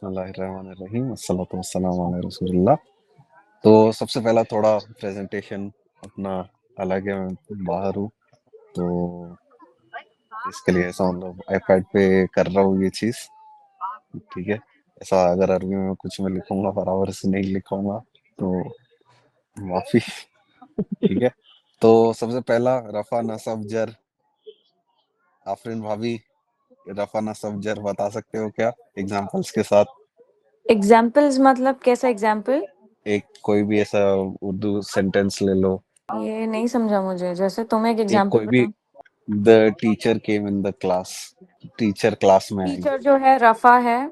बिस्मिल्लाहिर्रहमानिर्रहीम अस्सलातु वस्सलामु अला रसूलिल्लाह। तो सबसे पहला थोड़ा प्रेजेंटेशन अपना अलग है, मैं बाहर हूँ तो इसके लिए ऐसा मतलब आईपैड पे कर रहा हूँ ये चीज़, ठीक है। ऐसा अगर अरबी में कुछ मैं लिखूंगा बराबर से नहीं लिखूंगा तो माफी, ठीक है। तो सबसे पहला रफा नसब जर, आफरीन भाभी रफा नसब जर बता सकते हो क्या एग्जांपल्स के साथ? एग्जाम्पल्स मतलब कैसा एग्जाम्पल? एक कोई भी ऐसा उर्दू सेंटेंस ले लो। ये नहीं समझा मुझे, जैसे तुम एक एक एग्जाम्पल कोई भी, बताओ। The teacher came in the class, teacher class में आई। टीचर जो है रफा है,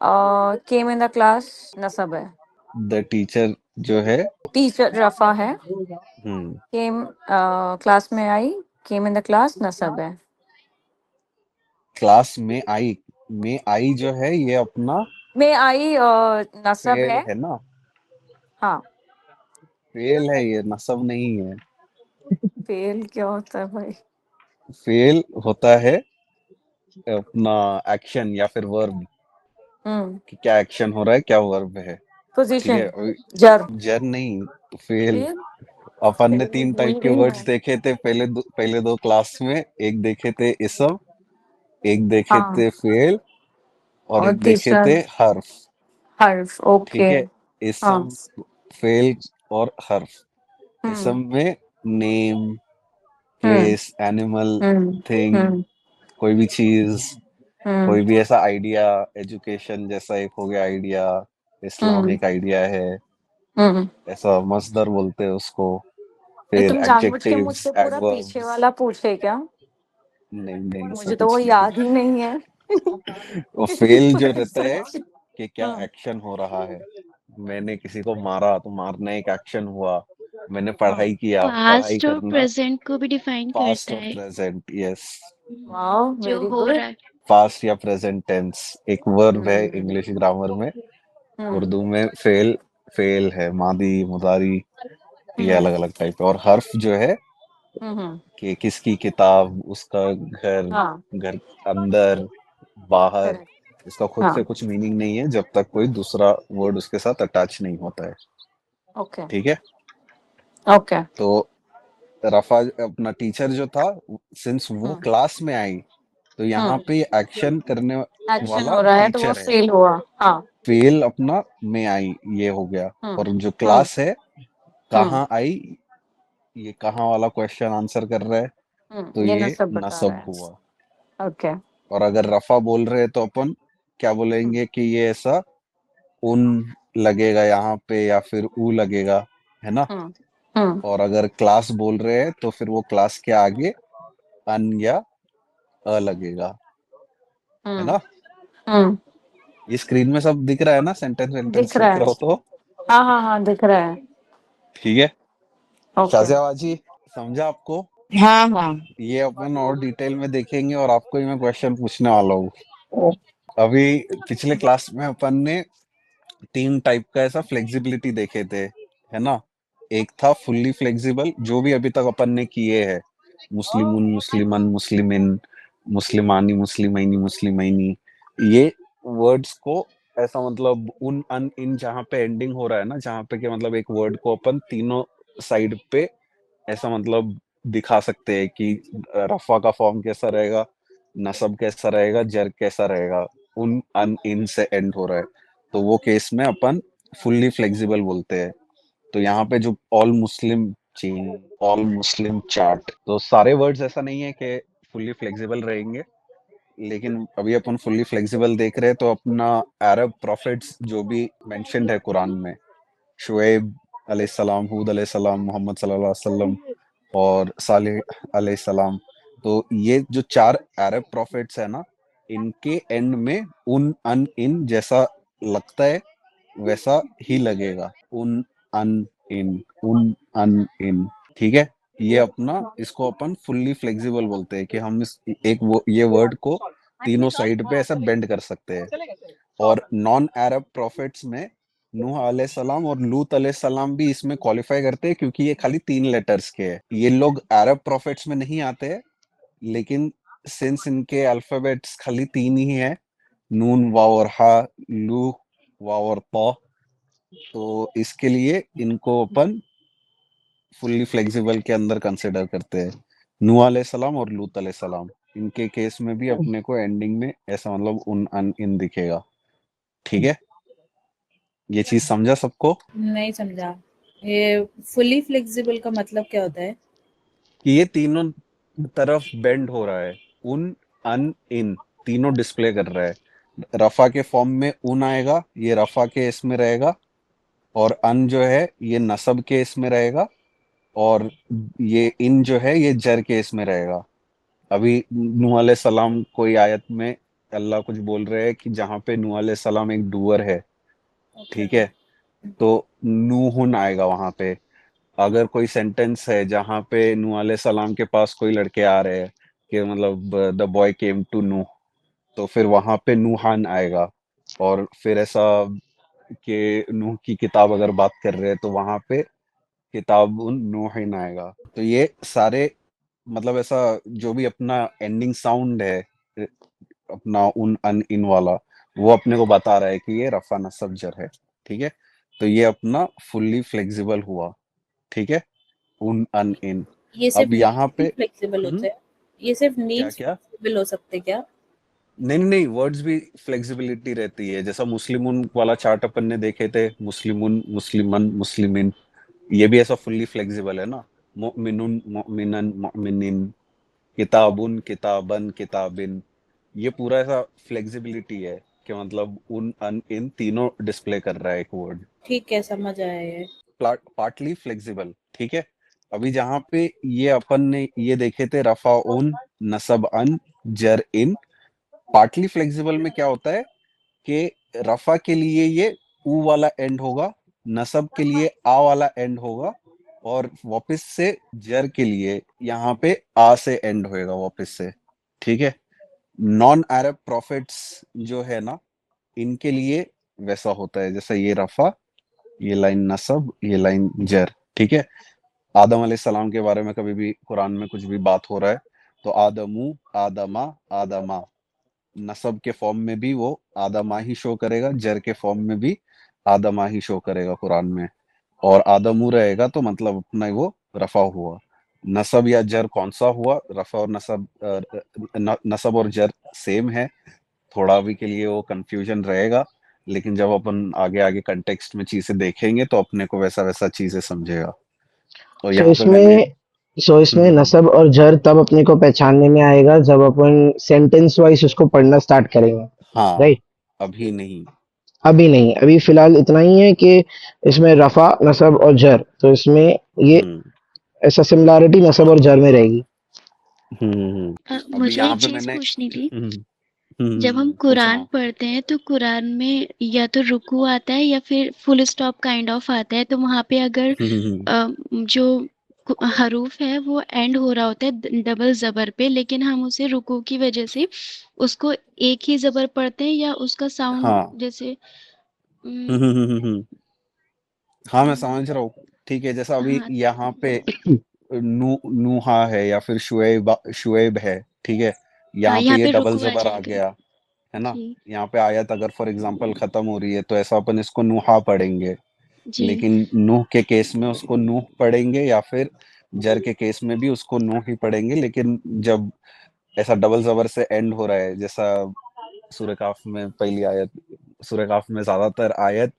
केम इन द क्लास नसब है। द टीचर जो है, टीचर रफा है, हम्म, केम क्लास में आई, केम इन द क्लास नसब है। क्लास में आई जो है ये अपना में आई नसब फेल है। है ना, हाँ। फेल है ये, नसब नहीं है। फेल क्या होता है भाई? फेल होता है अपना एक्शन या फिर वर्ब, कि क्या एक्शन हो रहा है, क्या वर्ब है, ठीक है। पोजीशन। अभी जर। जर नहीं, फेल। फिर अपन ने फिर तीन भूल टाइप के गई वर्ड्स मैं। देखे थे पहले दो क्लास में। एक देखे थे इसम, एक देखे हाँ। थे फेल, और और एक देखे तीसरा थे हर्फ, हर्फ। ठीक ओके। है। हाँ। इसम, फेल और हर्फ। हम्म। इसम में नेम, हम्म। प्लेस, एनिमल, हम्म। थिंग, हम्म। कोई भी चीज, हम्म। कोई भी ऐसा आइडिया, एजुकेशन जैसा एक हो गया आइडिया, इस्लाम हम्म। एक आइडिया है, हम्म। ऐसा मसदर बोलते हैं उसको। ये फिर तुम जानबूझ के एडजेक्टिव्स, मुझसे पूरा पीछे एडवर्ब्स। वाला पूछे क्या? नहीं नहीं, ऐसा मुझे तो वो कुछ नहीं। याद ही नहीं है। वो फेल जो पर रहता है सच। कि क्या हाँ। एक्शन हो रहा है। मैंने किसी को मारा तो मारना एक एक्शन हुआ। मैंने हाँ। पढ़ाई किया, पढ़ाई पास्ट और करना। प्रेजेंट को भी डिफाइन पास्ट करता और है प्रेजेंट, यस। वाओ, जो वेरी हो गुड। रहा है। पास्ट या प्रेजेंट टेंस एक वर्ब है हम्म। इंग्लिश ग्रामर में। हम्म। उर्दू में फेल, फेल है मादी मुदारी, ये हम्म। अलग अलग टाइप है। और हर्फ जो है हम्म। कि किसकी किताब, उसका घर, हाँ। घर अंदर, बाहर। करेक्ट। इसका खुद हाँ। से कुछ मीनिंग नहीं है जब तक कोई दूसरा वर्ड उसके साथ अटैच नहीं होता है, ओके। ठीक है। ओके। तो रफा अपना टीचर जो था, सिंस वो हम्म। क्लास में आई तो यहाँ हम्म। पे एक्शन करने एक्शन वाला हो रहा है तो वो टीचर है। फेल हुआ। हाँ। फेल अपना में आई ये हो गया। हम्म। और जो हम्म। क्लास है हम्म। कहाँ आई, ये कहाँ वाला क्वेश्चन आंसर कर रहा है, तो ये ये नसब बता रहा नसब है। हुआ। ओके। और अगर रफा बोल रहे हैं तो अपन क्या हम्म। बोलेंगे कि ये ऐसा उन लगेगा यहाँ पे या फिर ऊ लगेगा, है ना। हम्म। हम्म। और अगर क्लास बोल रहे हैं तो फिर वो क्लास के आगे अन या अ लगेगा, है हम्म। ना। हम्म। ये स्क्रीन में सब दिख रहा है ना, सेंटेंस दिख वेंटेंस रहा लिख है। रहा हो तो, हाँ हाँ हाँ, दिख रहा है। ठीक है। ओके। शाजिया बाजी, समझा आपको? हाँ हाँ। ये अपन और डिटेल में देखेंगे और आपको ही मैं क्वेश्चन पूछने वाला हूँ। अभी पिछले क्लास में अपन ने तीन टाइप का ऐसा फ्लेक्सिबिलिटी देखे थे, है ना। एक था फुल्ली फ्लेक्सिबल, जो भी अभी तक अपन ने किए हैं, मुस्लिमुन, मुस्लिमन, मुस्लिमिन, मुस्लिमानी, मुस्लिमैनी, मुस्लिमैनी। ये वर्ड्स को ऐसा मतलब उन अन इन जहाँ पे एंडिंग हो रहा है ना, जहाँ पे कि मतलब एक वर्ड को अपन तीनों साइड पे ऐसा मतलब दिखा सकते हैं कि रफा का फॉर्म कैसा रहेगा, नसब कैसा रहेगा, जर कैसा रहेगा, उन अन इन से एंड हो रहा है, तो वो केस में अपन फुल्ली फ्लेक्सिबल बोलते हैं। तो यहाँ पे जो ऑल मुस्लिम चीन, ऑल मुस्लिम चाट, तो सारे वर्ड्स ऐसा नहीं है कि फुल्ली फ्लेक्सिबल रहेंगे, लेकिन अभी अपन फुल्ली फ्लेक्सिबल देख रहे हैं। तो अपना अरब प्रॉफिट्स जो भी मेंशन्ड है कुरान में, शुएब अलैहिस्सलाम, हूद अलैहिस्सलाम, मोहम्मद सल्लल्लाहु अलैहि वसल्लम और सालेह अलैहिस्सलाम, तो ये जो चार अरब प्रॉफिट्स है ना, इनके एंड में उन अन इन जैसा लगता है वैसा ही लगेगा। उन अन इन, उन अन इन, ठीक है। ये अपना, इसको अपन फुल्ली फ्लेक्सिबल बोलते हैं कि हम इस एक वो ये वर्ड को तीनों साइड पे ऐसा बेंड कर सकते हैं। और नॉन अरब प्रॉफिट्स में नूह अलैहिस्सलाम और लूत अलैहिस्सलाम भी इसमें क्वालिफाई करते हैं, क्योंकि ये खाली 3 लेटर्स के हैं। ये लोग अरब प्रॉफिट्स में नहीं आते हैं, लेकिन सिंस इनके अल्फाबेट्स खाली 3 ही है, नून वाव और हा, लू वाव और तौ। तो इसके लिए इनको अपन फुल्ली फ्लेक्सिबल के अंदर कंसिडर करते हैं। नूह अलैहिस्सलाम और लूत अलैहिस्सलाम, इनके केस में भी अपने को एंडिंग में ऐसा मतलब उन अन इन दिखेगा। ठीक है, ये चीज समझा सबको नहीं समझा। ये फुली फ्लेक्सिबल का मतलब क्या होता है? कि ये तीनों तरफ बेंड हो रहा है। उन अन इन तीनों डिस्प्ले कर रहा है। रफा के फॉर्म में उन आएगा, ये रफा के इसमें रहेगा। और अन जो है ये नसब के इसमें रहेगा। और ये इन जो है ये जर के इसमें रहेगा। अभी नूह अलैहि सलाम कोई आयत में अल्लाह कुछ बोल रहे हैं कि जहां पे नूह अलैहि सलाम एक डूअर है, ओके। ठीक है, तो नूहुन आएगा वहां पे। अगर कोई सेंटेंस है जहां पे नूह अलैहि सलाम के पास कोई लड़के आ रहे हैं कि मतलब द बॉय केम टू नूह, तो फिर वहां पे नूहान आएगा। और फिर ऐसा कि नूह की किताब अगर बात कर रहे हैं तो वहां पे किताब उन नूहिन आएगा। तो ये सारे मतलब ऐसा जो भी अपना एंडिंग साउंड है अपना उन अन इन वाला, वो अपने को बता रहा है कि ये रफा नसब जर है। ठीक है, तो ये अपना फुल्ली फ्लेक्सिबल हुआ। ठीक है, उन अन इन। ये सिर्फ अब यहाँ नीड्स ही पे फ्लेक्सिबल होते हैं? ये सिर्फ क्या नीड्स क्या फ्लेक्सिबल हो सकते क्या? नहीं नहीं नहीं, वर्ड्स भी फ्लेक्सिबिलिटी रहती है। जैसा मुस्लिमुन वाला चार्ट अपन ने देखे थे, मुस्लिमुन मुस्लिमन मुस्लिमिन, ये भी ऐसा फुल्ली फ्लेक्सिबल है ना। मोमिनुन मोमिनन मोमिनिन, किताबुन किताबन किताबिन, ये पूरा ऐसा फ्लेक्सिबिलिटी है कि मतलब उन अन इन तीनों डिस्प्ले कर रहा है एक वर्ड। ठीक है, समझ आया ये। Partly flexible. ठीक है, अभी जहां पे ये अपन ने ये देखे थे रफा उन नसब अन जर इन, पार्टली फ्लेक्सिबल में क्या होता है कि रफा के लिए ये ऊ वाला एंड होगा, नसब के लिए आ वाला एंड होगा, और वापस से जर के लिए यहाँ पे आ से एंड होएगा वापस से। ठीक है, नॉन अरब प्रॉफिट्स जो है ना, इनके लिए वैसा होता है जैसा ये रफा, ये लाइन नसब, ये लाइन जर। ठीक है, आदम अलैहिस्सलाम के बारे में कभी भी कुरान में कुछ भी बात हो रहा है तो आदमू आदमा आदमा, नसब के फॉर्म में भी वो आदमा ही शो करेगा, जर के फॉर्म में भी आदमा ही शो करेगा कुरान में। और आदमू रहेगा तो मतलब अपना वो रफा हुआ। नसब या जर कौन सा हुआ, रफा और नसब नसब और जर सेम है। थोड़ा भी के लिए वो कंफ्यूजन रहेगा, लेकिन जब अपन आगे आगे कंटेक्स्ट में चीजें देखेंगे तो अपने को वैसा वैसा चीजें समझेगा। और सो यहाँ पे मैंने इसमें सो इसमें हम्म, नसब और जर तब अपने को पहचानने में आएगा जब अपन सेंटेंस वाइज उसको पढ़ना स्टार्ट करेंगे, हाँ, राइट? अभी नहीं। अभी नहीं, अभी फिलहाल इतना ही है कि इसमें रफा नसब और जर, तो इसमें ये हम्म ऐसा सिमिलैरिटी नसब और जर में रहेगी। अभी मुझे यहाँ एक पे चीज मैंने पूछनी थी। हम्म जब हम पूछो कुरान हाँ। पढ़ते हैं तो कुरान में या तो रुकू आता है या फिर फुल स्टॉप काइंड ऑफ आता है, तो वहां पे अगर जो हरूफ है वो एंड हो रहा होता है डबल जबर पे, लेकिन हम उसे रुकू की वजह से उसको एक ही जबर पढ़ते हैं, या उसका साउंड हाँ जैसे हम्म उम, हम्म हम्म हम्म, हम्म, हाँ मैं उम, समझ रहा हूँ। ठीक है, जैसा अभी हाँ यहाँ पे नूहा है या फिर शुएब है। ठीक है, हाँ, यहाँ पे यहाँ ये पे डबल रुकू आ जबर आ जाएगा गया है ना। जी। यहाँ पे आयत अगर फॉर एग्जांपल खत्म हो रही है तो ऐसा अपन इसको नूहा पढ़ेंगे। जी लेकिन नूह के केस में उसको नूह पढ़ेंगे, या फिर जर के केस में भी उसको नूह ही पढ़ेंगे। लेकिन जब ऐसा डबल जबर से एंड हो रहा है, जैसा सूरह काफ में पहली आयत, सूरह काफ में ज्यादातर आयत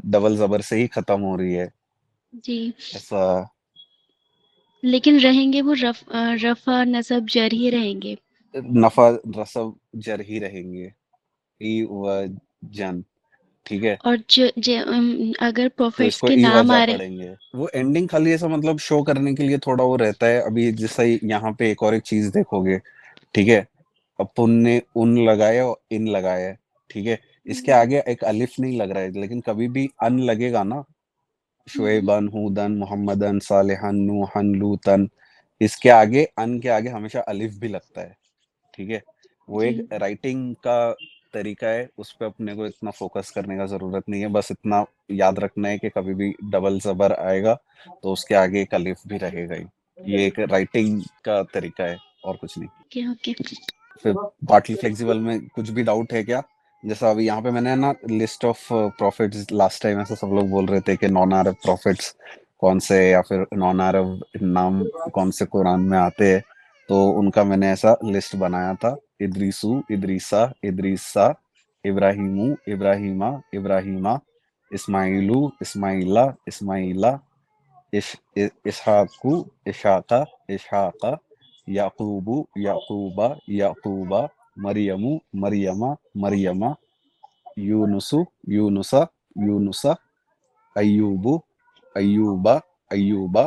डबल जबर से ही खत्म हो रही है जी, ऐसा। लेकिन रहेंगे वो रफा नसब जर ही रहेंगे। नफा रसब जर ही रहेंगे, ई व जन। ठीक है, और अगर तो प्रॉफिट्स इसको के ई नाम वजह आ रहे। पढ़ेंगे। वो एंडिंग खाली ऐसा मतलब शो करने के लिए थोड़ा वो रहता है। अभी जैसा यहाँ पे एक और एक चीज देखोगे, ठीक है, अपुन ने उन लगाया और इन लगाया है। ठीक है, इसके हम्म, आगे एक अलिफ नहीं लग रहा है, लेकिन कभी भी अन लगेगा ना, हम्म, शुएबन हुदन मोहम्मदन सालिहन नूहन लूतन, इसके आगे अन के आगे हमेशा अलिफ भी लगता है। ठीक है, वो जी एक राइटिंग का तरीका है, उस पे अपने को इतना फोकस करने का जरूरत नहीं है। बस इतना याद रखना है कि कभी भी डबल जबर आएगा तो उसके आगे एक अलिफ भी रहेगा ही। ये एक राइटिंग का तरीका है और कुछ नहीं। Okay okay. फिर पार्टली फ्लेक्सिबल में कुछ भी डाउट है क्या? जैसा अभी यहाँ पे मैंने ना list of profits, last time ऐसा सब लोग बोल रहे थे कि नॉन अरब प्रॉफिट्स कौन से या फिर नॉन अरब नाम कौन से कुरान में आते हैं, तो उनका मैंने ऐसा लिस्ट बनाया था। इद्रीसु, इद्रीसा, इद्रीसा, इब्राहिमू, इब्राहिमा, इब्राहिमा, इस्माइलू, इस्माइला, इस्माइला, इसहाकू, इशाका, इशाका, याकूबू, याकूबा, याकूबा, मरियमू, मरियमा, मरियमा, यूनुसु, यूनुसा, यूनुसा, अय्यूबु, अय्यूबा, अय्यूबा,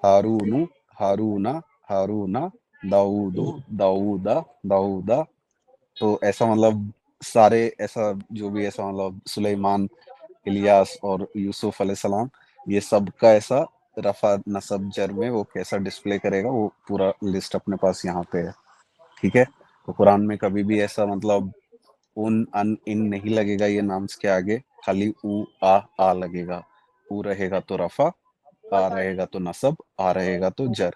हारूनु, हारूना, हारूना, दाऊदु, दाऊदा, दाऊदा। तो ऐसा मतलब सारे ऐसा जो भी ऐसा मतलब सुलेमान, इलियास और यूसुफ अलैहिस्सलाम, ये सब का ऐसा रफा नसब जर में वो कैसा डिस्प्ले करेगा, वो पूरा लिस्ट अपने पास यहाँ पे है। ठीक है, तो कुरान में कभी भी ऐसा मतलब उन अन इन नहीं लगेगा ये नाम्स के आगे, खाली ऊ आ लगेगा। ऊ रहेगा तो रफा, आ रहेगा तो नसब, आ रहेगा तो जर।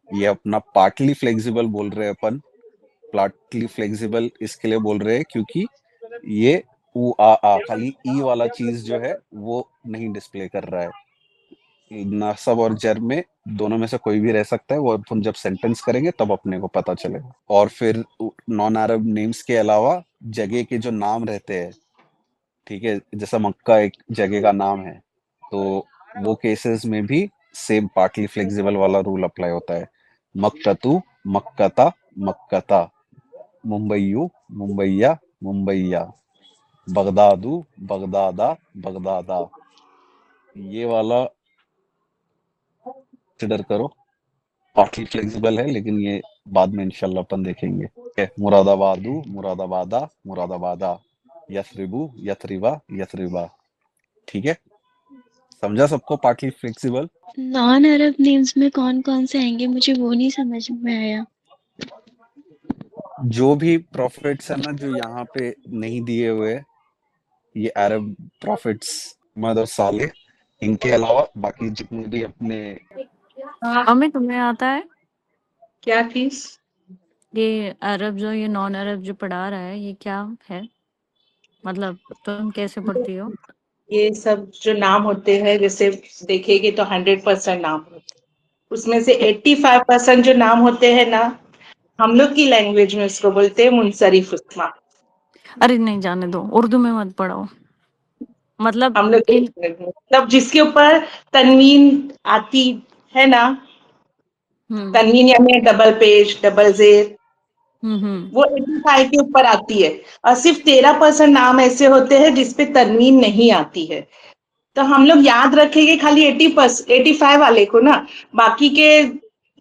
ये अपना पार्टली फ्लेक्सिबल बोल रहे हैं अपन। पार्टली फ्लेक्सिबल इसके लिए बोल रहे हैं क्योंकि ये ऊ आ खाली ई वाला चीज जो है वो नहीं डिस्प्ले कर रहा है। नसब और जर में दोनों में से कोई भी रह सकता है, वो अपन जब सेंटेंस करेंगे तब अपने को पता चलेगा। और फिर नॉन अरब नेम्स के अलावा जगह के जो नाम रहते हैं, ठीक है, जैसा मक्का एक जगह का नाम है, तो वो केसेस में भी सेम पार्टली फ्लेक्सिबल वाला रूल अप्लाई होता है। मक्कतु, मक्कता, मक्कता, मुंबईयू, मुंबईया, मुंबईया, बगदादू, बगदादा, बगदादा। ये वाला कंसिडर करो, पार्टली फ्लेक्सिबल है, लेकिन ये बाद में इंशाल्लाह अपन देखेंगे। ठीक है, मुरादाबादू, मुरादाबादा, मुरादाबादा, यथरिबू, यथरिबा, यथरिबा। ठीक है, समझा सबको पार्टली फ्लेक्सिबल? नॉन अरब नेम्स में कौन कौन से आएंगे, मुझे वो नहीं समझ में आया। जो भी प्रॉफिट्स है ना जो यहाँ पे नहीं दिए हुए, ये अरब प्रॉफिट्स, मद और साले, इनके अलावा बाकी जितने भी अपने मम्मी तुम्हें आता है क्या चीज? ये अरब जो ये नॉन अरब जो पढ़ा रहा है ये क्या है, मतलब तुम कैसे पढ़ती हो? ये सब जो नाम होते हैं, जैसे देखेंगे तो 100% नाम होते हैं, उसमें से 85% जो नाम होते हैं ना, हम लोग की लैंग्वेज में उसको बोलते हैं मुनसरिफ उस्मा। अरे नहीं, जाने दो, उर्दू में मत पढ़ो। मतलब हम लोग इन मतलब जिसके ऊपर तनवीन आती है ना, तनवीन यानी डबल पेश, डबल जेर, वो 85 के ऊपर आती है। और सिर्फ 13% नाम ऐसे होते हैं जिसपे तनवीन नहीं आती है। तो हम लोग याद रखेंगे खाली 85 वाले को ना, बाकी के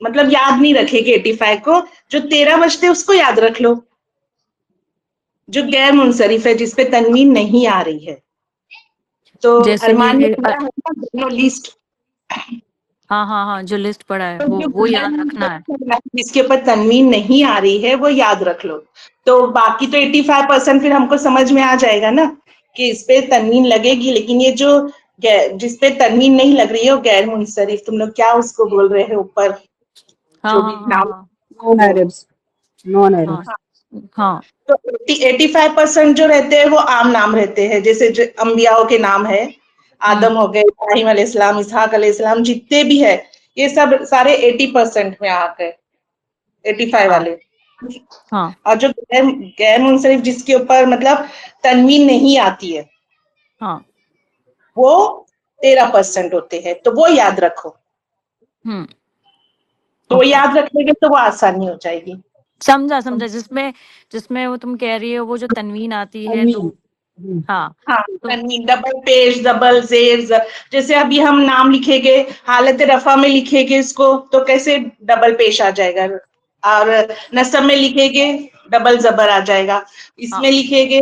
मतलब याद नहीं रखेंगे 85 को। जो 13 बचते उसको याद रख लो, जो गैर मुनसरिफ है, जिसपे तनवीन नहीं आ रही है। तो जैसे अरमान ने ये पढ़ा है ना दोनों लिस्ट, हाँ हाँ हाँ, जो लिस्ट पढ़ा है तो वो याद रखना है। जिसके ऊपर तनवीन नहीं आ रही है वो याद रख लो। तो बाकी तो 85% फिर हमको समझ में आ जाएगा ना कि इस पे तनवीन लगेगी, लेकिन ये जो जिसपे तनवीन नहीं लग रही है वो गैर मुनसरिफ, तुम लोग क्या उसको बोल रहे हो ऊपर हाँ जो हाँ भी हाँ नाम, हाँ नॉन अरब्स, नॉन अरब्स। हाँ हाँ तो 85% जो रहते हैं वो आम नाम रहते हैं, जैसे जो अंबियाओं के नाम है, आदम हो गए, इब्राहिम अलैहिस्सलाम, इसहाक अलैहिस्सलाम, जितने भी है ये सब सारे 80% में आ गए, 85 हाँ वाले। हाँ और जो गैर गैर मुनसरिफ जिसके ऊपर मतलब तनवीन नहीं आती है, हाँ वो 13% होते हैं, तो वो याद रखो। तो वो ओके, याद रखेंगे तो वो आसानी हो जाएगी। समझा समझा। जिसमें जिसमें वो तुम कह रही हो वो जो तनवीन आती है तो तनवीन। हाँ हाँ, तो तनवीन, डबल पेश, डबल जेर, जैसे अभी हम नाम लिखेंगे, हालत रफा में लिखेंगे इसको तो कैसे डबल पेश आ जाएगा, और नसब में लिखेंगे डबल जबर आ जाएगा, हाँ इसमें लिखेंगे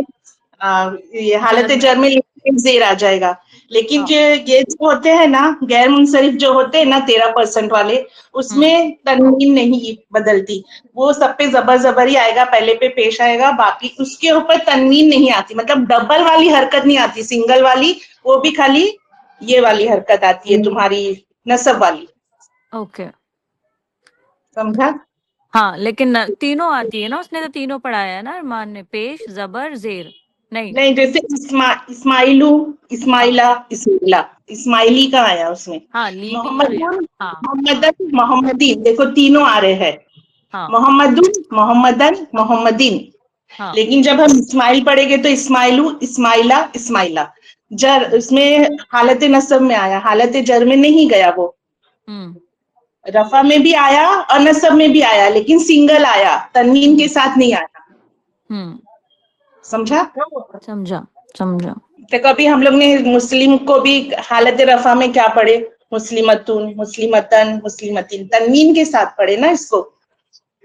ये हालत जर में जर में लिखेंगे जेर आ जाएगा। लेकिन हाँ जो ये जो होते हैं ना गैर मुनसरिफ जो होते हैं ना 13% वाले, उसमें तनवीन नहीं बदलती, वो सब पे जबर जबर ही आएगा, पहले पे पेश आएगा, बाकी उसके ऊपर तनवीन नहीं आती, मतलब डबल वाली हरकत नहीं आती, सिंगल वाली, वो भी खाली ये वाली हरकत आती है तुम्हारी नसब वाली। ओके। समझा? हाँ लेकिन तीनों आती है ना, उसने तो तीनों पढ़ाया है ना अरमान ने, पेश जबर जेर। नहीं नहीं, जैसे इस्माइलू, इस्माइला, इस्माइला, इस्माइली का आया उसमें। हाँ ली भी आया। मोहम्मदन, हाँ मोहम्मदन, मोहम्मदीन, देखो तीनों आ रहे हैं। हाँ मोहम्मदुन, मोहम्मदन, मोहम्मदीन। हाँ लेकिन जब हम इस्माइल पढ़ेंगे तो इस्माइलू, इस्माइला, इस्माइला। जर उसमें हालत नसब में आया, हालत जर में नहीं गया वो। हम्म रफा में भी आया और नसब में भी आया, लेकिन सिंगल आया, तनवीन के साथ नहीं आया। हम्म समझा? समझा समझा। तो कभी हम लोग ने मुस्लिम को भी हालत रफा में क्या पढ़े? मुस्लिमतुन, मुस्लिमतन, मुस्लिमतीन, तनवीन के साथ पढ़े ना इसको।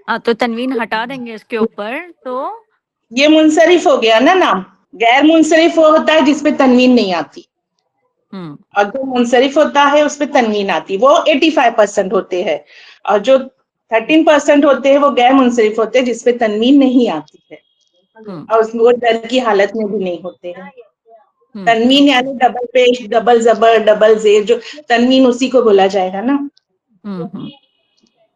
हाँ तो तनवीन हटा देंगे इसके ऊपर तो। ये मुनसरिफ हो गया ना नाम। गैर मुनसरिफ वो होता है जिसपे तनवीन नहीं आती, और जो मुनसरिफ होता है उस पे तनवीन आती। वो 85% होते हैं, और जो 13% होते हैं वो गैर मुनसरिफ होते हैं जिसपे तनवीन नहीं आती है, और वो डर की हालत में भी नहीं होते हैं। तनवीन यानी डबल पेश, डबल जबर, डबल जेर, जो तनवीन उसी को बोला जाएगा ना।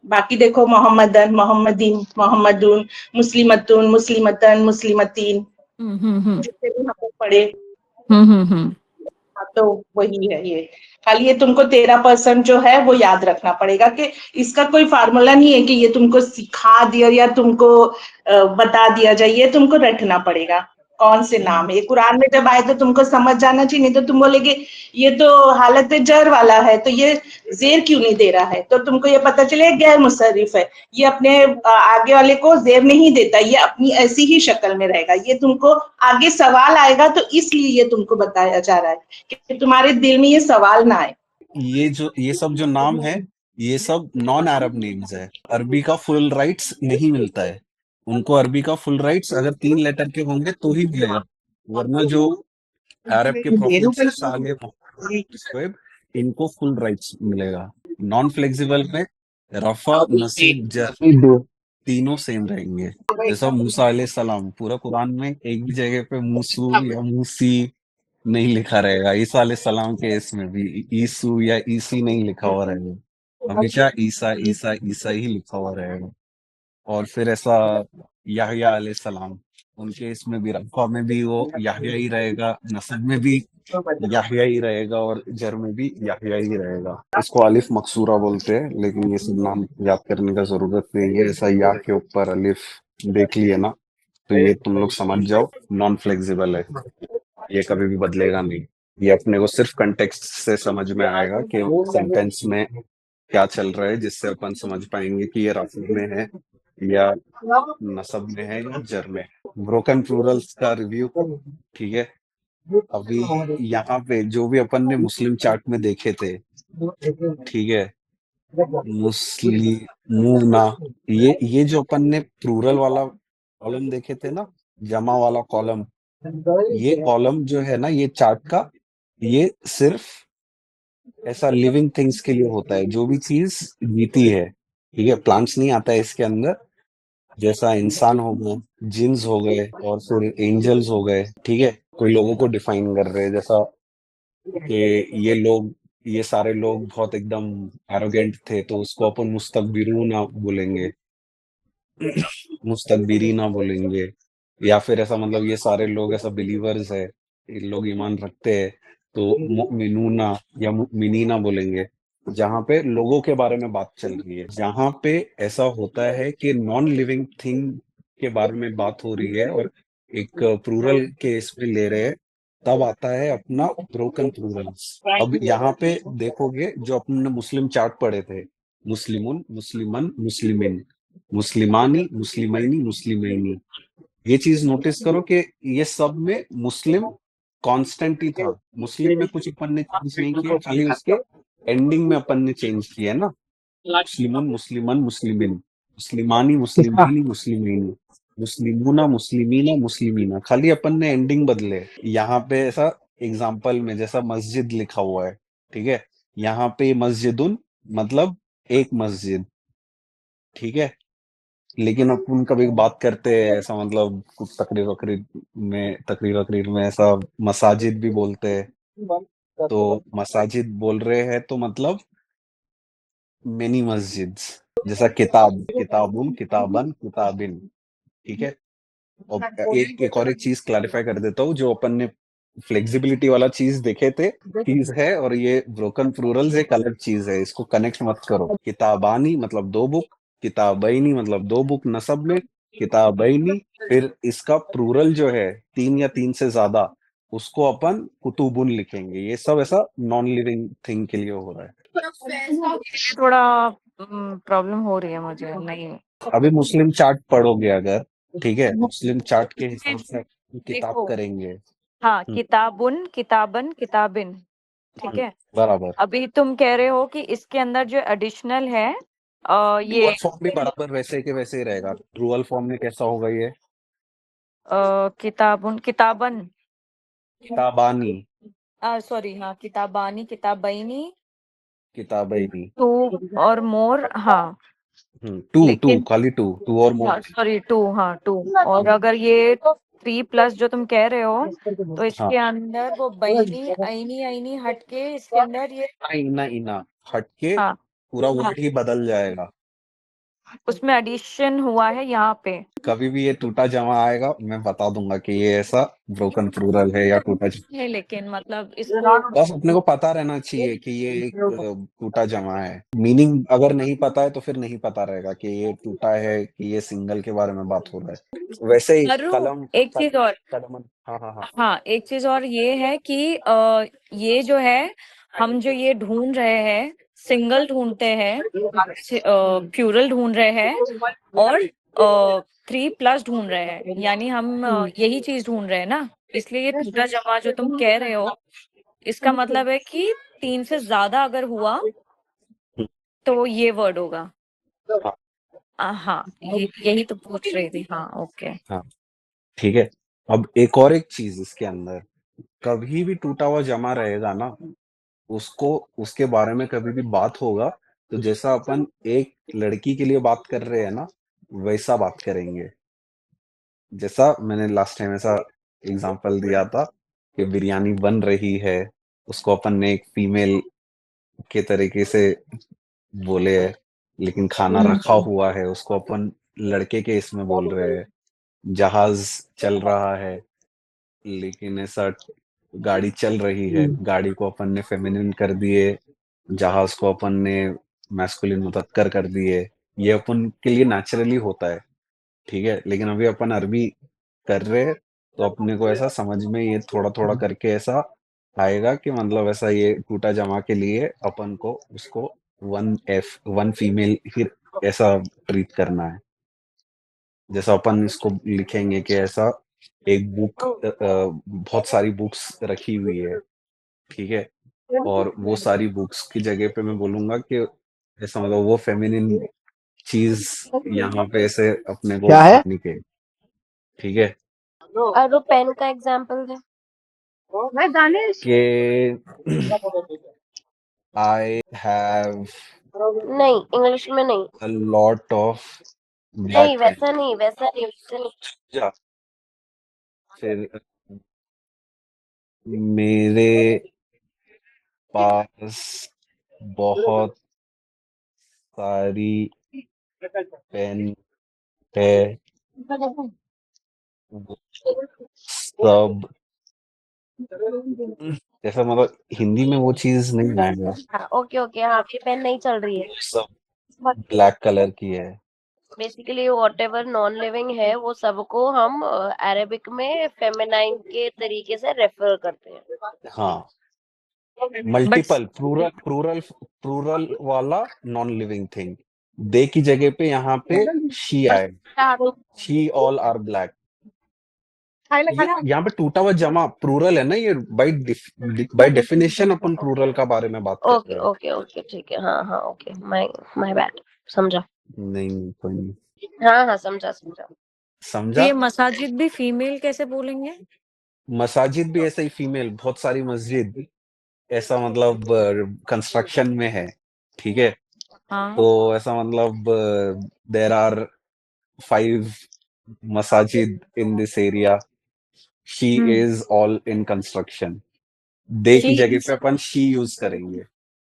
बाकी देखो मोहम्मदन, मोहम्मदीन, मोहम्मदुन, मुस्लिमतुन, मुस्लिमतन, मुस्लिमतीन, जितने भी हम लोग पढ़े। हाँ, तो वही है ये। खाली ये तुमको 13% जो है वो याद रखना पड़ेगा, कि इसका कोई फार्मूला नहीं है कि ये तुमको सिखा दिया या तुमको बता दिया जाए, ये तुमको रटना पड़ेगा कौन से नाम है। ये कुरान में जब आए तो तुमको समझ जाना चाहिए, नहीं तो तुम बोलेगे ये तो हालत जर वाला है, तो ये जेर क्यों नहीं दे रहा है, तो तुमको ये पता चले गैर मुसर्रिफ है। ये अपने आगे वाले को जेर नहीं देता, ये अपनी ऐसी ही शक्ल में रहेगा। ये तुमको आगे सवाल आएगा तो इसलिए ये तुमको बताया जा रहा है कि तुम्हारे दिल में ये सवाल ना आए। ये सब जो नाम है, ये सब नॉन अरब नेम्स है। अरबी का फुल राइट्स नहीं मिलता है उनको। अरबी का फुल राइट्स अगर 3 लेटर के होंगे तो ही मिलेगा, वरना जो अरब के प्रॉफिट्स है साले, शुएब, इनको फुल राइट्स मिलेगा। नॉन फ्लेक्सिबल में रफा, नसीब, जर तीनों सेम रहेंगे। जैसा मूसा अलैहि सलाम, पूरा कुरान में एक भी जगह पे मूसू या मूसी नहीं लिखा रहेगा। ईसा अलैहि सलाम के इसमें भी ईसू या ईसी नहीं लिखा हुआ रहेगा, हमेशा ईसा ईसा ईसा ही लिखा हुआ रहेगा। और फिर ऐसा याहया अलैहि सलाम, उनके इसमें भी रफ़ा में भी वो याहया ही रहेगा, नसब में भी याहया ही रहेगा, और जर में भी याहया ही रहेगा। इसको अलिफ मकसूरा बोलते हैं, लेकिन ये सब नाम याद करने का जरूरत नहीं है। ऐसा या के ऊपर अलिफ देख लिए ना, तो ये तुम लोग समझ जाओ नॉन फ्लेक्सिबल है, ये कभी भी बदलेगा नहीं। ये अपने को सिर्फ कंटेक्स्ट से समझ में आएगा कि सेंटेंस में क्या चल रहा है, जिससे अपन समझ पाएंगे कि ये रफ़ा में है या नसब में है या जर में। ब्रोकन प्लूरल्स का रिव्यू, ठीक है। अभी यहाँ पे जो भी अपन ने मुस्लिम चार्ट में देखे थे, ठीक है, मुस्लिमूना, ये जो अपन ने प्लूरल वाला कॉलम देखे थे ना, जमा वाला कॉलम, ये कॉलम जो है ना, ये चार्ट का, ये सिर्फ ऐसा लिविंग थिंग्स के लिए होता है, जो भी चीज जीती है, ठीक है। प्लांट्स नहीं आता है इसके अंदर। जैसा इंसान हो गए, जिन्स हो गए, और फिर एंजल्स हो गए, ठीक है। कोई लोगों को डिफाइन कर रहे हैं, जैसा कि ये सारे लोग बहुत एकदम एरोगेंट थे, तो उसको अपन मुस्तकबिरूना बोलेंगे, मुस्तकबिरीना बोलेंगे। या फिर ऐसा मतलब ये सारे लोग ऐसा बिलीवर्स है, ये लोग ईमान रखते हैं, तो मुमिनूना या मुमिनीना बोलेंगे। जहाँ पे लोगों के बारे में बात चल रही है, जहाँ पे ऐसा होता है कि नॉन लिविंग थिंग के बारे में बात हो रही है और एक प्लूरल के इसमें ले रहे हैं, तब आता है अपना ब्रोकन प्लूरल्स। अब यहाँ पे देखोगे, जो अपने मुस्लिम चार्ट पढ़े थे, मुस्लिमुन, मुस्लिमन, मुस्लिमिन, मुस्लिमानी, मुस्लिमैनी, मुस्लिमैनी, ये चीज नोटिस करो कि ये सब में मुस्लिम कांस्टेंट ही था। मुस्लिम में कुछ अपन ने चेंज नहीं किया, खाली उसके एंडिंग में अपन ने चेंज किया है ना, मुस्लिमुन, मुस्लिमन, मुस्लिमिन, मुस्लिमानी, मुस्लिमानी, मुस्लिमीनी, मुस्लिमूना, मुस्लिमीना, मुस्लिमीना, खाली अपन ने एंडिंग बदले। यहाँ पे ऐसा एग्जाम्पल में जैसा मस्जिद लिखा हुआ है, ठीक है, यहाँ पे मस्जिदुन मतलब एक मस्जिद, ठीक है। लेकिन अपन कभी बात करते हैं ऐसा, मतलब कुछ तकरीर वकरीर में ऐसा मसाजिद भी बोलते हैं, तो मसाजिद बोल रहे हैं तो मतलब मेनी मस्जिद्स। जैसा किताब, किताबुन, किताबन, किताबिन, ठीक है। अब एक और एक चीज क्लैरिफाई कर देता हूँ, जो अपन ने फ्लेक्सिबिलिटी वाला चीज देखे थे, चीज है, और ये ब्रोकन प्लूरल्स एक अलग चीज है, इसको कनेक्ट मत करो। किताबानी मतलब 2 बुक, किताबैनी मतलब 2 बुक नसब में, किताबैनी, फिर इसका प्लूरल जो है 3 या 3 से ज्यादा, उसको अपन कुतुबुन लिखेंगे। ये सब ऐसा नॉन लिविंग थिंग के लिए हो रहा है। ये थोड़ा प्रॉब्लम हो रही है मुझे, नहीं अभी मुस्लिम चार्ट पढ़ोगे अगर, ठीक है, मुस्लिम चार्ट के हिसाब से किताब देखो, करेंगे। हाँ, किताबुन, किताबन, किताबिन, ठीक है। बराबर। अभी तुम कह रहे हो कि इसके अंदर जो एडिशनल है ये ट्रूअल फॉर्म भी बराबर वैसे के वैसे ही रहेगा। ट्रूअल फॉर्म में कैसा होगा ये? किताबुन, किताबन, किताबानी, सॉरी, हाँ, किताबानी, किताबैनी, किताबैनी। टू और मोर, हाँ, टू लेकिन खाली टू और मोर। हाँ, सॉरी, टू, हाँ, टू। और अगर ये 3+ जो तुम कह रहे हो, तो इसके अंदर वो बैनी, ऐनी, ऐनी हटके इसके अंदर ये, इना इना हटके हाँ, पूरा हाँ, वर्ड ही बदल जाएगा। उसमें एडिशन हुआ है यहाँ पे। कभी भी ये टूटा जमा आएगा, मैं बता दूंगा कि ये ऐसा ब्रोकन प्लूरल है या टूटा जमा। है, लेकिन मतलब इसको बस अपने को पता रहना चाहिए कि ये एक टूटा जमा है। मीनिंग अगर नहीं पता है तो फिर नहीं पता रहेगा कि ये टूटा है कि ये सिंगल के बारे में बात हो रहा है। वैसे ही अरु, कलम, एक चीज और, कलम, हाँ हाँ हाँ। हाँ, एक चीज और ये है कि ये जो है, हम जो ये ढूंढ रहे हैं, सिंगल ढूंढते हैं, प्लूरल ढूंढ रहे हैं, और 3+ ढूंढ रहे हैं, यानी हम यही चीज ढूंढ रहे हैं ना, इसलिए ये टूटा जमा जो तुम कह रहे हो, इसका मतलब है कि 3 से ज्यादा अगर हुआ तो ये वर्ड होगा। हाँ, यही तो पूछ रही थी, हाँ, ओके। हाँ, ठीक है। अब एक और एक चीज इसके अंदर, कभी भी टूटा हुआ जमा रहेगा ना, उसको उसके बारे में कभी भी बात होगा तो जैसा अपन एक लड़की के लिए बात कर रहे हैं ना, वैसा बात करेंगे। जैसा मैंने लास्ट टाइम ऐसा एग्जांपल दिया था कि बिरयानी बन रही है, उसको अपन ने एक फीमेल के तरीके से बोले है, लेकिन खाना रखा हुआ है उसको अपन लड़के के इसमें बोल रहे हैं। जहाज चल रहा है, लेकिन ऐसा गाड़ी चल रही है, गाड़ी को अपन ने फेमिनिन कर दिए, जहाज को अपन ने मैस्कुलिन मुज़क्कर कर दिए। ये अपन के लिए नेचुरली होता है, ठीक है, लेकिन अभी अपन अरबी कर रहे हैं तो अपने को ऐसा समझ में ये थोड़ा थोड़ा करके ऐसा आएगा कि मतलब ऐसा ये टूटा जमा के लिए अपन को उसको वन फीमेल ही ऐसा ट्रीट करना है। जैसा अपन इसको लिखेंगे कि ऐसा एक बुक, बहुत सारी बुक्स रखी हुई है, ठीक है, और वो सारी बुक्स की जगह पे मैं बोलूंगा कि ऐसा मतलब वो फेमिनिन चीज यहाँ पे ऐसे अपने को क्या है? लिखनी के, ठीक है, अरु पेन का एग्जांपल दे। कि आई हैव नहीं, इंग्लिश में नहीं। अ लॉट ऑफ नहीं, ब्लैक वैसा नहीं, वैसा नहीं, वैसा नहीं। पेन। फिर मेरे पास बहुत सारी पेन है, वो सब, जैसा मतलब हिंदी में वो चीज नहीं आएगा, हाँ, ओके ओके, हाँ, ये पेन नहीं चल रही है। वो सब ब्लैक कलर की है। बेसिकली व्हाटएवर नॉन लिविंग है वो सबको हम अरेबिक में फेमिनाइन के तरीके से रेफर करते हैं। हाँ, मल्टीपल प्लूरल वाला नॉन लिविंग थिंग, दे की जगह पे यहाँ पे शी आए, शी ऑल आर ब्लैक। यहाँ पे टूटा हुआ जमा प्लूरल है ना, ये बाय डेफिनेशन अपन प्लूरल का बारे में बात कर ओके रहे हैं। ओके ओके, ठीक है, हाँ हाँ, ओके, माय बैड, समझा। नहीं, कोई नहीं, हाँ हाँ, समझा समझा। तो समझा। ये मसाजिद भी फीमेल कैसे बोलेंगे? मसाजिद भी ऐसा ही फीमेल, बहुत सारी मस्जिद ऐसा मतलब कंस्ट्रक्शन में है, ठीक है, हाँ, तो ऐसा मतलब देर आर 5 मसाजिद in this area, she is all in construction. They की शी जगह इज पे अपन शी यूज करेंगे।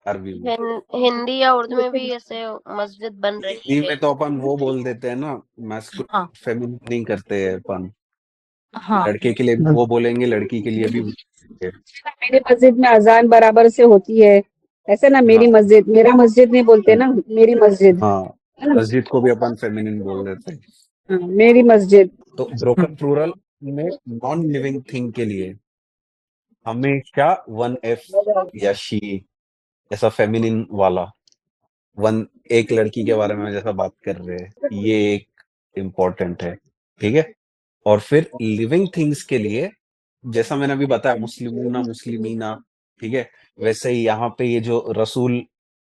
अरबी में। हिंदी या उर्दू में भी ऐसे मस्जिद बन रही हिंदी है। में तो अपन वो बोल देते हैं ना, मैस्कुलिन हाँ फेमिनिन नहीं करते हैं अपन। हाँ लड़के के लिए भी वो बोलेंगे, लड़की के लिए भी वो बोलेंगे। मेरी मस्जिद में अजान बराबर से होती है, ऐसे ना, मेरी हाँ मस्जिद, मेरा मस्जिद नहीं बोलते ना, मेरी मस्जिद, हाँ, है ना। मस्जिद को भी अपन फेमिनिन बोल देते हैं। हाँ, मेरी मस्जिद। तो ब्रोकन प्लूरल में नॉन लिविंग थिंग के लिए हमेशा वन एफ या शी, ऐसा फेमिनिन वाला वन, एक लड़की के बारे में जैसा बात कर रहे हैं, ये एक इम्पोर्टेंट है, ठीक है। और फिर लिविंग थिंग्स के लिए जैसा मैंने अभी बताया, मुस्लिमूना मुस्लिमीना, ठीक है। वैसे ही यहाँ पे ये जो रसूल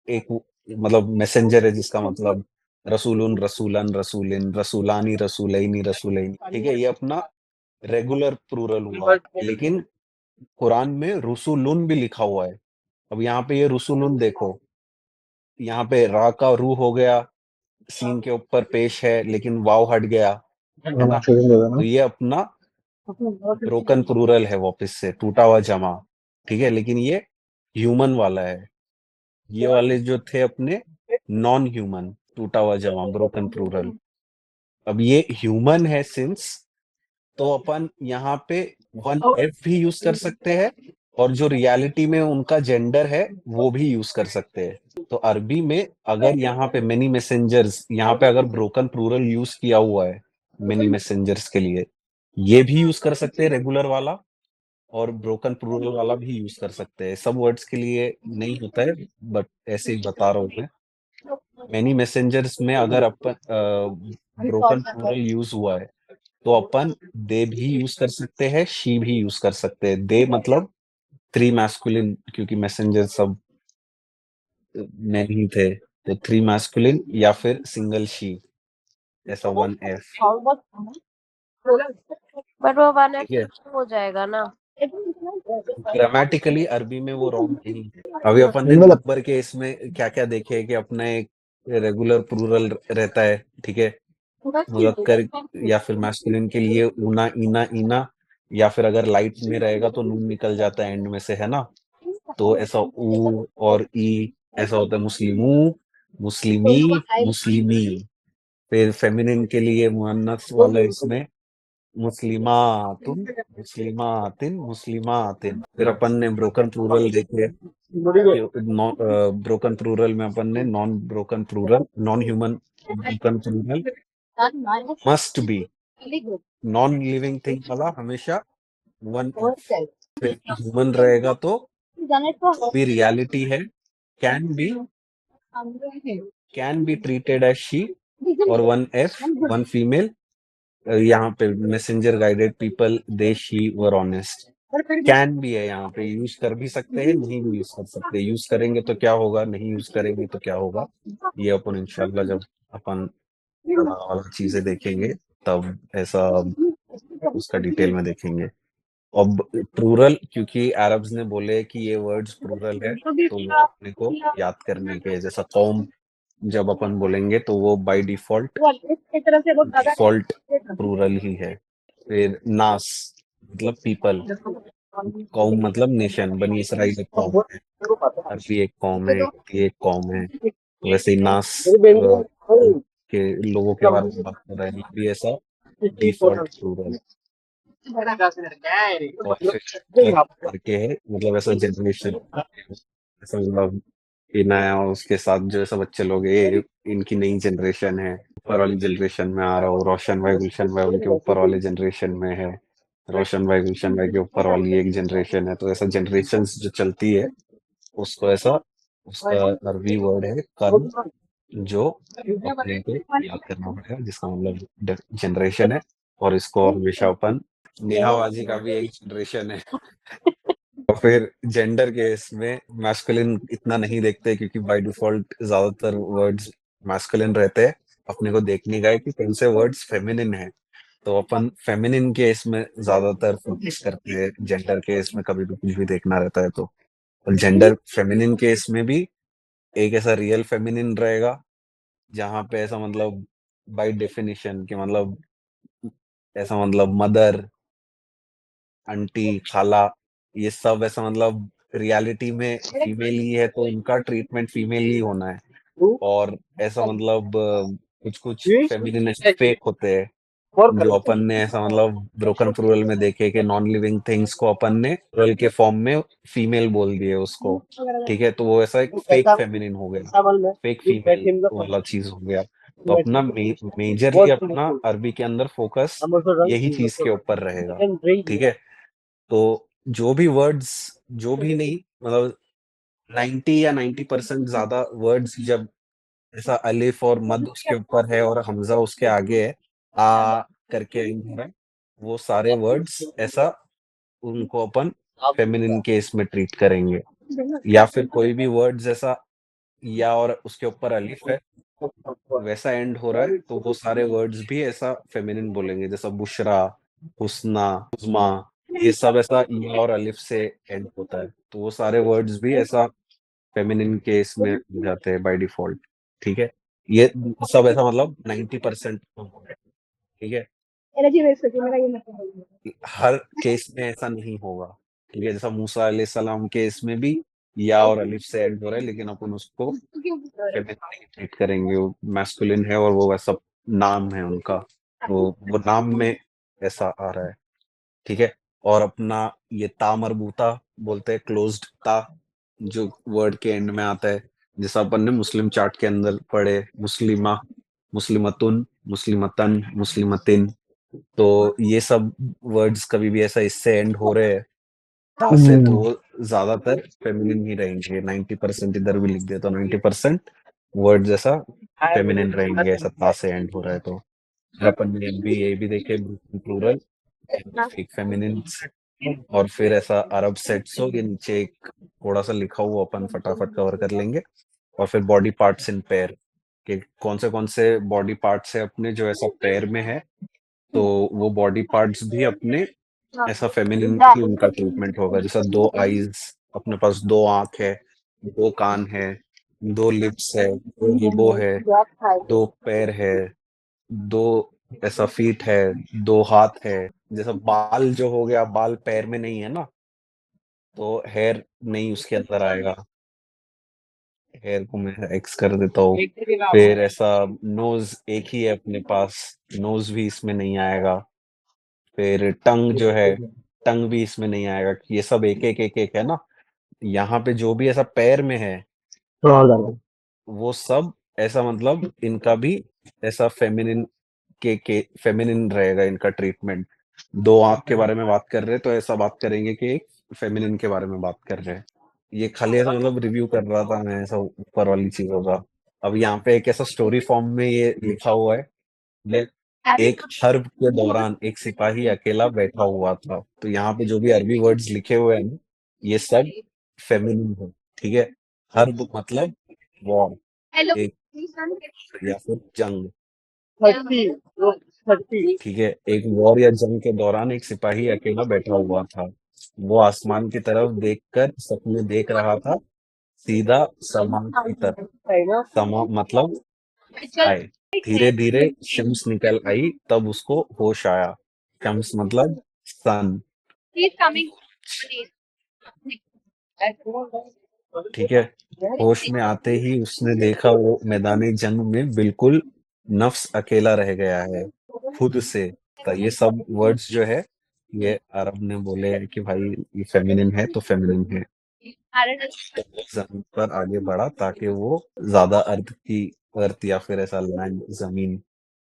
एक मतलब मैसेंजर है, जिसका मतलब रसूलुन रसूलन रसूलिन रसूलानी रसूलैनी रसूलैनी, ठीक है। ये अपना रेगुलर प्लूरल हुआ, लेकिन कुरान में रुसुलुन भी लिखा हुआ है। अब यहाँ पे ये रुसुलुन देखो, यहाँ पे रा का रू हो गया, सीन के ऊपर पेश है, लेकिन वाव हट गया, है ना। तो ये अपना ब्रोकन प्लूरल है, वापस से टूटा हुआ जमा, ठीक है। लेकिन ये ह्यूमन वाला है, ये वाले जो थे अपने नॉन ह्यूमन, टूटा हुआ जमा ब्रोकन प्लूरल। अब ये ह्यूमन है सिंस, तो अपन यहाँ पे वन एफ भी यूज कर सकते हैं, और जो रियलिटी में उनका जेंडर है वो भी यूज कर सकते हैं। तो अरबी में अगर यहाँ पे मेनी मैसेंजर्स, यहाँ पे अगर ब्रोकन प्लूरल यूज किया हुआ है मेनी मैसेंजर्स के लिए, ये भी यूज कर सकते हैं रेगुलर वाला, और ब्रोकन प्लूरल वाला भी यूज कर सकते हैं। सब वर्ड्स के लिए नहीं होता है, बट ऐसे ही बता रहा हूँ मैं। मेनी मैसेंजर्स में अगर अपन ब्रोकन प्लूरल यूज हुआ है, तो अपन दे भी यूज कर सकते हैं, शी भी यूज कर सकते हैं। दे मतलब थ्री मैस्कुलिन, क्योंकि मैसेंजर सब में ही थे, तो थ्री मैस्कुलिन या फिर सिंगल शी, ऐसा वन एफ, बट वो वन ठीक है। हो जाएगा ना। ग्रामेटिकली अरबी में वो रॉन्ग नहीं है। अभी अपन ने नंबर के इसमें क्या क्या देखे कि अपना एक रेगुलर प्लूरल रहता है, ठीक है। मुजक्कर या फिर मैस्कुलिन के लिए ऊना ईना ईना, या फिर अगर लाइट में रहेगा तो नून निकल जाता है एंड में से, है ना। तो ऐसा ऊ और ई ऐसा होता है, मुस्लिमू मुस्लिमी मुस्लिमी। फिर फेमिनिन के लिए मुअन्नस वाला इसमें मुस्लिमातुन मुस्लिमातिन मुस्लिमातिन। फिर अपन ने ब्रोकन प्लूरल देखे, ब्रोकन प्लूरल में अपन ने non broken plural, non human broken plural must be, non living thing वाला हमेशा वन, फिर ह्यूमन रहेगा तो भी रियलिटी है, can be treated as she, और वन एफ वन फीमेल, यहाँ पे messenger guided people they she were honest. Can भी है, यहाँ पे यूज कर भी सकते हैं, नहीं भी यूज कर सकते। यूज करेंगे तो क्या होगा, नहीं यूज करेंगे तो क्या होगा, ये अपन इंशाल्लाह जब अपन वाला चीजें देखेंगे तब ऐसा उसका डिटेल में देखेंगे। अब प्लूरल, क्योंकि अरब्स ने बोले कि ये वर्ड्स प्लूरल है, तो वो अपने को याद करने के, जैसा कौम जब अपन बोलेंगे तो वो बाय डिफॉल्ट प्लूरल ही है। फिर नास मतलब पीपल, कौम मतलब नेशन, बनी इसराइल एक कौम है, अरबी एक कौम है, ये एक कौम है। वैसे ही नास के लोगों के बारे में बात कर रहे हैं, ये भी ऐसा डिफॉल्ट प्लूरल। और फिर करके है, मतलब ऐसा जनरेशन, ऐसा मतलब ये नया, उसके साथ जो ऐसा बच्चे लोग हैं, ये इनकी नई जनरेशन है, ऊपर वाली जनरेशन में आ रहा हूँ। रोशन भाई गुलशन भाई उनके ऊपर वाले जनरेशन में है, रोशन भाई गुलशन भाई के ऊपर वाली एक जनरेशन है। तो ऐसा जनरेशन जो चलती है, उसको ऐसा, उसका अरबी वर्ड है कर्म, जो अपने को याद करना पड़ेगा, जिसका मतलब जनरेशन है। और इसको हमेशा अपन, नेहाबाजी का भी एक जनरेशन है। और फिर जेंडर के इसमें मैस्कुलिन इतना नहीं देखते, क्योंकि बाय डिफॉल्ट ज्यादातर वर्ड्स मैस्कुलिन रहते हैं। अपने को देखने का है कि कौन से वर्ड्स फेमिनिन है, तो अपन फेमिनिन के इसमें ज्यादातर फोकस करते हैं। जेंडर के इसमें कभी भी कुछ भी देखना रहता है तो, और जेंडर फेमिनिन के इसमें भी एक ऐसा रियल फेमिनिन रहेगा, जहाँ पे ऐसा मतलब बाय डेफिनेशन के मतलब, ऐसा मतलब मदर, आंटी, खाला, ये सब ऐसा मतलब रियलिटी में फीमेल ही है तो उनका ट्रीटमेंट फीमेल ही होना है, और ऐसा मतलब कुछ कुछ फेमिनिस्ट फेक होते हैं जो अपन ने ऐसा मतलब ब्रोकन प्रूरल में देखे कि नॉन लिविंग थिंग्स को अपन ने प्लूरल के फॉर्म में फीमेल बोल दिए उसको, ठीक है, तो वो ऐसा एक फेक फेमिनिन हो गया, फेक फीमेल वाला चीज हो गया। तो अपना मेजरली अपना अरबी के अंदर फोकस यही चीज के ऊपर रहेगा, ठीक है। तो जो भी वर्ड्स, जो भी नहीं मतलब 90 या 90% ज्यादा वर्ड्स जब ऐसा अलिफ और मद उसके ऊपर है और हमजा उसके आगे है, आ करके end हो रहा है, वो सारे वर्ड्स ऐसा उनको अपन फेमिनिन केस में ट्रीट करेंगे। या फिर कोई भी वर्ड्स ऐसा या और उसके ऊपर अलिफ है वैसा एंड हो रहा है तो वो सारे वर्ड्स भी ऐसा फेमिनिन बोलेंगे, जैसा बुशरा, हुस्ना, उज़्मा, ये सब ऐसा या और अलिफ से एंड होता है, तो वो सारे वर्ड्स भी ऐसा फेमिनिन केस में जाते हैं बाय डिफॉल्ट, ठीक है। ये सब ऐसा मतलब 90% ठीक है। हर केस में ऐसा नहीं होगा, ठीक है। जैसा मूसा अलैहिस्सलाम केस में भी या और अलिफ से एंड हो रहा है, लेकिन अपन उसको फेमिनिन नहीं ट्रीट करेंगे, वो मैस्कुलिन है और वो वैसा नाम है उनका, तो वो नाम में ऐसा आ रहा है, ठीक है। और अपना ये ता मरबूता बोलते हैं, क्लोज्ड ता जो वर्ड के एंड में आता है, जैसा अपन ने मुस्लिम चार्ट के अंदर पढ़े, मुस्लिमा, मुस्लिमतुन, मुस्लिमतन, मुस्लिमतिन, तो ये सब वर्ड्स कभी भी ऐसा इससे एंड हो रहे हैं ता से तो वो ज्यादातर फेमिनिन ही रहेंगे। 90% इधर भी लिख दे तो 90% वर्ड्स ऐसा फेमिनिन रहेंगे, ऐसा ता से एंड हो रहा है तो। फिर अपन ने भी ये भी देखे प्लूरल फेक फेमिनिन, और फिर ऐसा अरब सेट्स हो के नीचे एक थोड़ा सा लिखा हुआ अपन फटाफट कवर कर लेंगे, और फिर बॉडी पार्ट्स इन पेयर के कौन से बॉडी पार्ट्स है अपने जो ऐसा पेयर में है, तो वो बॉडी पार्ट्स भी अपने ऐसा फेमिनिन ही उनका ट्रीटमेंट होगा। जैसा 2 आईज, अपने पास 2 आंख है, 2 कान है, 2 लिप्स है, 2 एल्बो है, 2 पैर है, 2 ऐसा फीट है, 2 हाथ है। जैसा बाल जो हो गया, बाल पैर में नहीं है ना, तो हेयर नहीं उसके अंदर आएगा, हेयर को मैं एक्स कर देता हूँ। फिर ऐसा नोज एक ही है अपने पास, नोज भी इसमें नहीं आएगा। फिर टंग जो है, टंग भी इसमें नहीं आएगा, ये सब एक एक एक एक है ना। यहाँ पे जो भी ऐसा पैर में है वो सब ऐसा मतलब इनका भी ऐसा फेमिनिन के फेमिनिन रहेगा इनका ट्रीटमेंट। 2 आंख के बारे में बात कर रहे हैं तो ऐसा बात करेंगे कि एक फेमिनिन के बारे में बात कर रहे हैं। ये खाली ऐसा मतलब रिव्यू कर रहा था मैं ऐसा ऊपर वाली चीजों का। अब यहाँ पे एक ऐसा स्टोरी फॉर्म में ये लिखा हुआ है, ले एक हर्ब के दौरान एक सिपाही अकेला बैठा हुआ था, तो यहाँ पे जो भी अरबी वर्ड्स लिखे हुए हैं ना, ये सब फेमिनिन है, ठीक है। हर्ब मतलब वॉर, एक या फिर जंग, ठीक है। एक वॉर या जंग के दौरान एक सिपाही अकेला बैठा हुआ था, वो आसमान की तरफ देखकर सपने देख रहा था, सीधा समा की तरफ। समा मतलब आए, धीरे धीरे शम्स निकल आई तब उसको होश आया। शम्स मतलब सन, ठीक है। होश में आते ही उसने देखा वो मैदानी जंग में बिल्कुल नफ्स अकेला रह गया है खुद से। तो ये सब वर्ड्स जो है ये अरब ने बोले हैं कि भाई ये फेमिनिन है तो फेमिनिन है। तो वो जमीन पर आगे बढ़ा ताकि वो ज्यादा अर्थ या फिर ऐसा लैंड जमीन,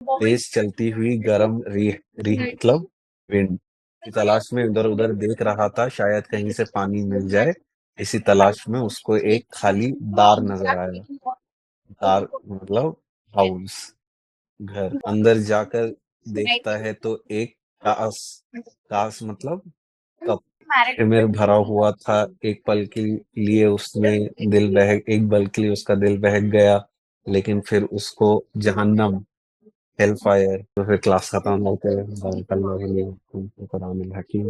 तेज चलती हुई गर्म रीह, रीह मतलब विंड की तलाश में इधर उधर देख रहा था, शायद कहीं से पानी मिल जाए। इसी तलाश में उसको एक खाली दार नजर आया। दार मतलब हाउस, घर। अंदर जाकर देखता है तो एक कास, कास मतलब कप में भरा हुआ था। एक पल के लिए उसने एक पल के लिए उसका दिल बहक गया, लेकिन फिर उसको जहन्नम, हेल फायर, तो फिर क्लास खत्म होते हैं। कुरान हकीम